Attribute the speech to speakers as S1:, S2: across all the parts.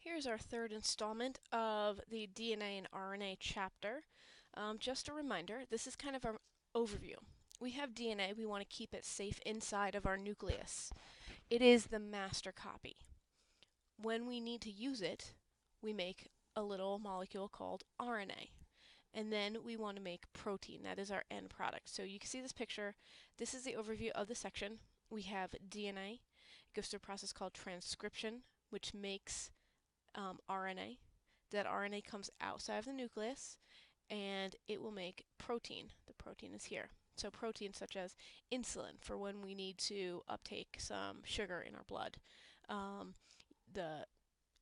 S1: Here's our third installment of the DNA and RNA chapter. Just a reminder, this is kind of our overview. We have DNA, we want to keep it safe inside of our nucleus. It is the master copy. When we need to use it, we make a little molecule called RNA. And then we want to make protein. That is our end product. So you can see this picture. This is the overview of the section. We have DNA. It goes through a process called transcription, which makes RNA. That RNA comes outside of the nucleus and it will make protein. The protein is here. So proteins such as insulin for when we need to uptake some sugar in our blood. The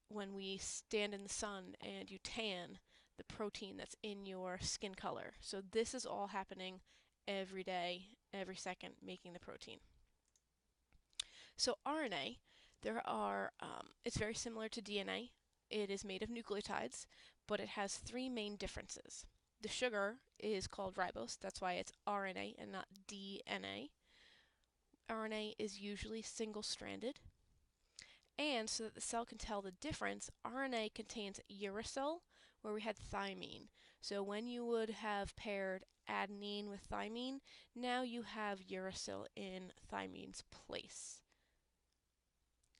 S1: when we stand in the sun and you tan, the protein that's in your skin color. So this is all happening every day, every second, making the protein. So RNA, it's very similar to DNA. It is made of nucleotides, but it has three main differences. The sugar is called ribose, that's why it's RNA and not DNA. RNA is usually single-stranded. And so that the cell can tell the difference, RNA contains uracil, where we had thymine. So when you would have paired adenine with thymine, now you have uracil in thymine's place.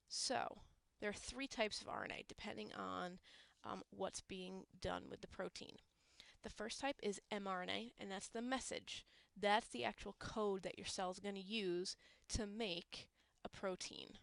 S1: So there are three types of RNA depending on what's being done with the protein. The first type is mRNA, and that's the message. That's the actual code that your cell is going to use to make a protein.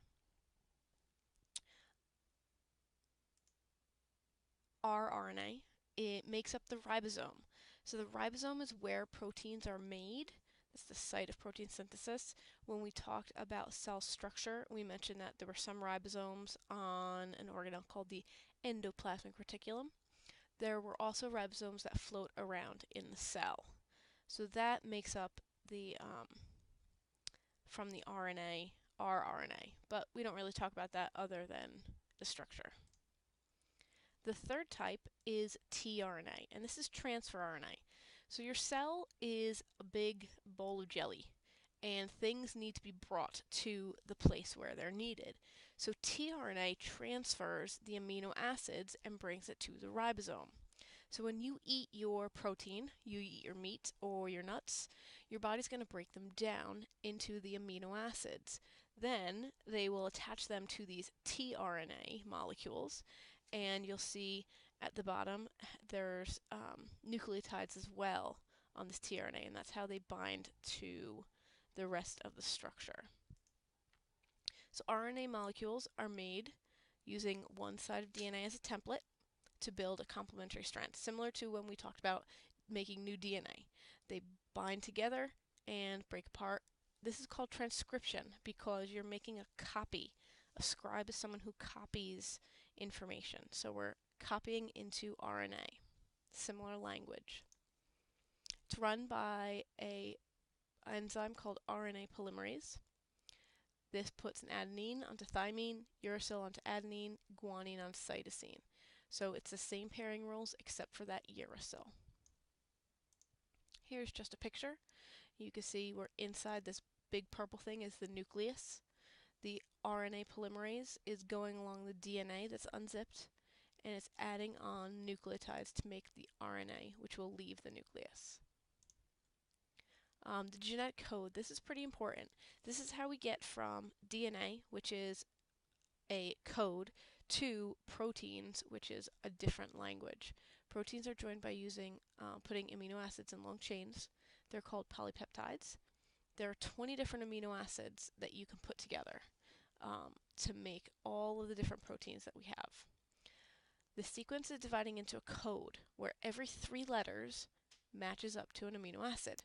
S1: rRNA, it makes up the ribosome. So the ribosome is where proteins are made. That's the site of protein synthesis. When we talked about cell structure, we mentioned that there were some ribosomes on an organelle called the endoplasmic reticulum. There were also ribosomes that float around in the cell. So that makes up the, from the RNA, rRNA. But we don't really talk about that other than the structure. The third type is tRNA, and this is transfer RNA. So your cell is a big bowl of jelly, and things need to be brought to the place where they're needed. So tRNA transfers the amino acids and brings it to the ribosome. So when you eat your protein, you eat your meat or your nuts, your body's going to break them down into the amino acids. Then they will attach them to these tRNA molecules, and you'll see at the bottom there's nucleotides as well on this tRNA, and that's how they bind to the rest of the structure. So RNA molecules are made using one side of DNA as a template to build a complementary strand, similar to when we talked about making new DNA. They bind together and break apart. This is called transcription because you're making a copy. A scribe is someone who copies information. So we're copying into RNA. Similar language. It's run by an enzyme called RNA polymerase. This puts an adenine onto thymine, uracil onto adenine, guanine onto cytosine. So it's the same pairing rules except for that uracil. Here's just a picture. You can see we're inside this big purple thing is the nucleus. The RNA polymerase is going along the DNA that's unzipped, and it's adding on nucleotides to make the RNA, which will leave the nucleus. The genetic code, this is pretty important. This is how we get from DNA, which is a code, to proteins, which is a different language. Proteins are joined by putting amino acids in long chains. They're called polypeptides. There are 20 different amino acids that you can put together to make all of the different proteins that we have. The sequence is dividing into a code where every 3 letters matches up to an amino acid.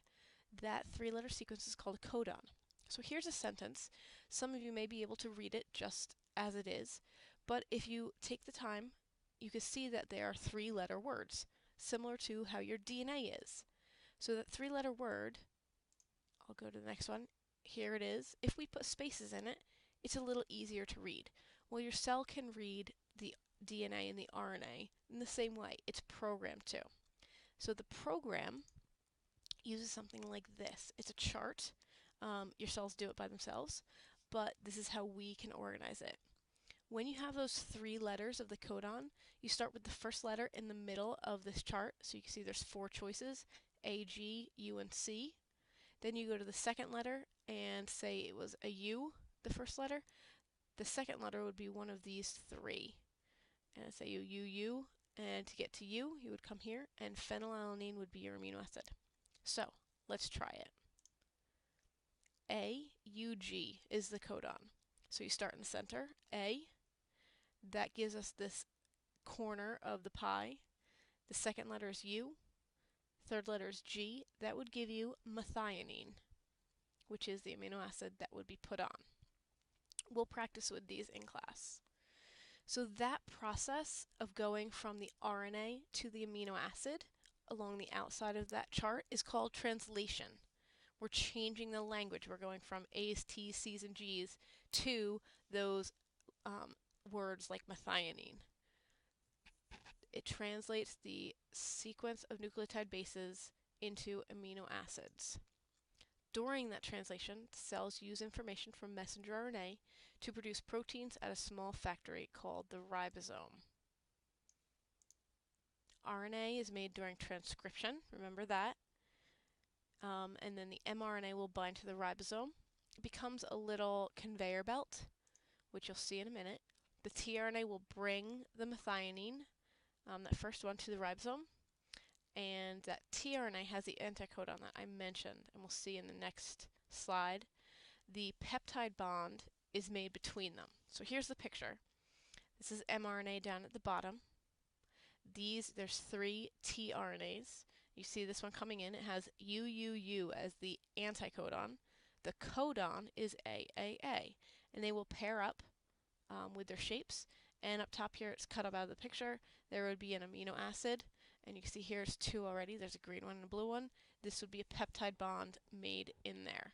S1: That 3-letter sequence is called a codon. So here's a sentence. Some of you may be able to read it just as it is, but if you take the time, you can see that they are 3-letter words, similar to how your DNA is. So that 3-letter word, I'll go to the next one. Here it is. If we put spaces in it, it's a little easier to read. Well, your cell can read the DNA and the RNA in the same way. It's programmed to. So the program uses something like this. It's a chart. Your cells do it by themselves, but this is how we can organize it. When you have those 3 letters of the codon, you start with the first letter in the middle of this chart. So you can see there's 4 choices, A, G, U, and C. Then you go to the second letter and say it was a U, the first letter. The second letter would be one of these 3. And say U. And to get to U, you would come here, and phenylalanine would be your amino acid. So let's try it. AUG is the codon. So you start in the center, A. That gives us this corner of the pie. The second letter is U. Third letter is G. That would give you methionine, which is the amino acid that would be put on. We'll practice with these in class. So that process of going from the RNA to the amino acid along the outside of that chart is called translation. We're changing the language. We're going from A's, T's, C's, and G's to those words like methionine. It translates the sequence of nucleotide bases into amino acids. During that translation, cells use information from messenger RNA to produce proteins at a small factory called the ribosome. RNA is made during transcription, remember that. And then the mRNA will bind to the ribosome. It becomes a little conveyor belt, which you'll see in a minute. The tRNA will bring the methionine, that first one, to the ribosome. And that tRNA has the anticodon that I mentioned, and we'll see in the next slide. The peptide bond is made between them. So here's the picture. This is mRNA down at the bottom. There's 3 tRNAs. You see this one coming in. It has UUU as the anticodon. The codon is AAA, and they will pair up with their shapes. And up top here, it's cut up out of the picture. There would be an amino acid, and you can see here's 2 already. There's a green one and a blue one. This would be a peptide bond made in there.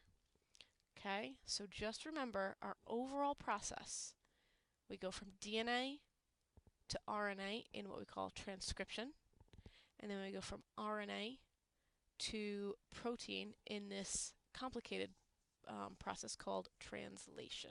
S1: Okay, so just remember our overall process. We go from DNA to RNA in what we call transcription, and then we go from RNA to protein in this complicated process called translation.